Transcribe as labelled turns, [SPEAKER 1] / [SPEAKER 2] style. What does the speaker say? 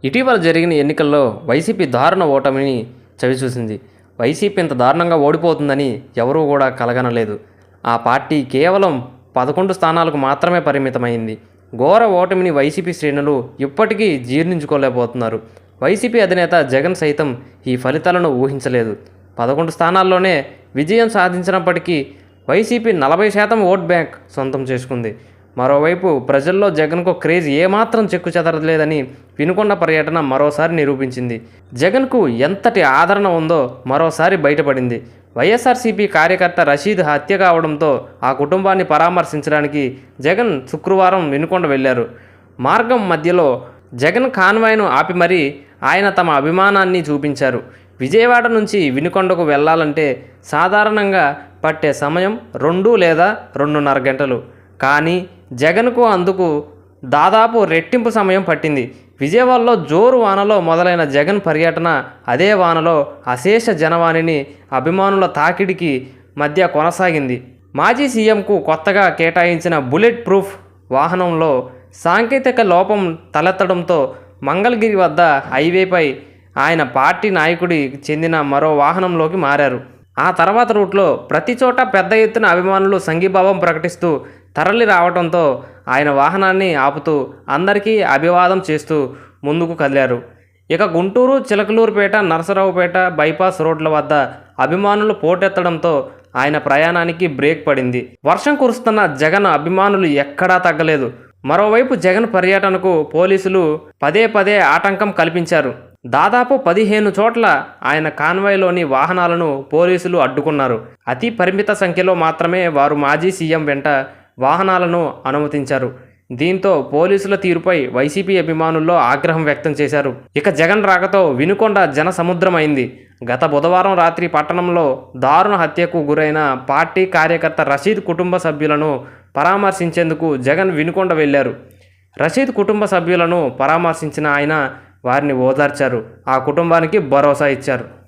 [SPEAKER 1] ఇటీవల జరిగిన ఎన్నికల్లో వైసీపీ దారుణ ఓటమిని చవిచూసింది. వైసీపీ ఇంత దారుణంగా ఓడిపోతుందని ఎవరూ కూడా కలగనలేదు. ఆ పార్టీ కేవలం 11 స్థానాలకు మాత్రమే పరిమితమైంది. ఘోర ఓటమిని వైసీపీ శ్రేణులు ఇప్పటికీ జీర్ణించుకోలేకపోతున్నారు. వైసీపీ అధినేత జగన్ సైతం ఈ ఫలితాలను ఊహించలేదు. 11 స్థానాల్లోనే విజయం సాధించినప్పటికీ వైసీపీ 40% ఓట్ బ్యాంక్ సొంతం చేసుకుంది. మరోవైపు ప్రజల్లో జగన్కు క్రేజ్ ఏమాత్రం చెక్కు చెదరలేదని వినుకొండ పర్యటన మరోసారి నిరూపించింది. జగన్కు ఎంతటి ఆదరణ ఉందో మరోసారి బయటపడింది. వైఎస్ఆర్సీపీ కార్యకర్త రషీద్ హత్య కావడంతో ఆ కుటుంబాన్ని పరామర్శించడానికి జగన్ శుక్రవారం వినుకొండ వెళ్లారు. మార్గం మధ్యలో జగన్ కాన్వాయ్ను ఆపి మరీ ఆయన తమ అభిమానాన్ని చూపించారు. విజయవాడ నుంచి వినుకొండకు వెళ్లాలంటే సాధారణంగా పట్టే సమయం 2 లేదా 2.5 గంటలు. కానీ జగన్కు అందుకు దాదాపు రెట్టింపు సమయం పట్టింది. విజయవాడలో జోరు వానలో మొదలైన జగన్ పర్యటన అదే వానలో అశేష జనవాణిని అభిమానుల తాకిడికి మధ్య కొనసాగింది. మాజీ సీఎంకు కొత్తగా కేటాయించిన బుల్లెట్ ప్రూఫ్ వాహనంలో సాంకేతిక లోపం తలెత్తడంతో మంగళగిరి వద్ద హైవేపై ఆయన పార్టీ నాయకుడికి చెందిన మరో వాహనంలోకి మారారు. ఆ తర్వాత రూట్లో ప్రతి చోట పెద్ద ఎత్తున అభిమానులు సంఘీభావం ప్రకటిస్తూ తరలి రావడంతో ఆయన వాహనాన్ని ఆపుతూ అందరికీ అభివాదం చేస్తూ ముందుకు కదిలారు. ఇక గుంటూరు, చిలకలూరుపేట, నరసరావుపేట బైపాస్ రోడ్ల వద్ద అభిమానులు పోటెత్తడంతో ఆయన ప్రయాణానికి బ్రేక్ పడింది. వర్షం కురుస్తున్న జగన్ అభిమానులు ఎక్కడా తగ్గలేదు. మరోవైపు జగన్ పర్యటనకు పోలీసులు పదే ఆటంకం కల్పించారు. దాదాపు 15 చోట్ల ఆయన కాన్వాయ్లోని వాహనాలను పోలీసులు అడ్డుకున్నారు. అతి పరిమిత సంఖ్యలో మాత్రమే వారు మాజీ సీఎం వెంట వాహనాలను అనుమతించారు. దీంతో పోలీసుల తీరుపై వైసీపీ అభిమానుల్లో ఆగ్రహం వ్యక్తం చేశారు. ఇక జగన్ రాకతో వినుకొండ జన సముద్రమైంది. గత బుధవారం రాత్రి పట్టణంలో దారుణ హత్యకు గురైన పార్టీ కార్యకర్త రషీద్ కుటుంబ సభ్యులను పరామర్శించేందుకు జగన్ వినుకొండ వెళ్లారు. రషీద్ కుటుంబ సభ్యులను పరామర్శించిన ఆయన వారిని ఓదార్చారు. ఆ కుటుంబానికి భరోసా ఇచ్చారు.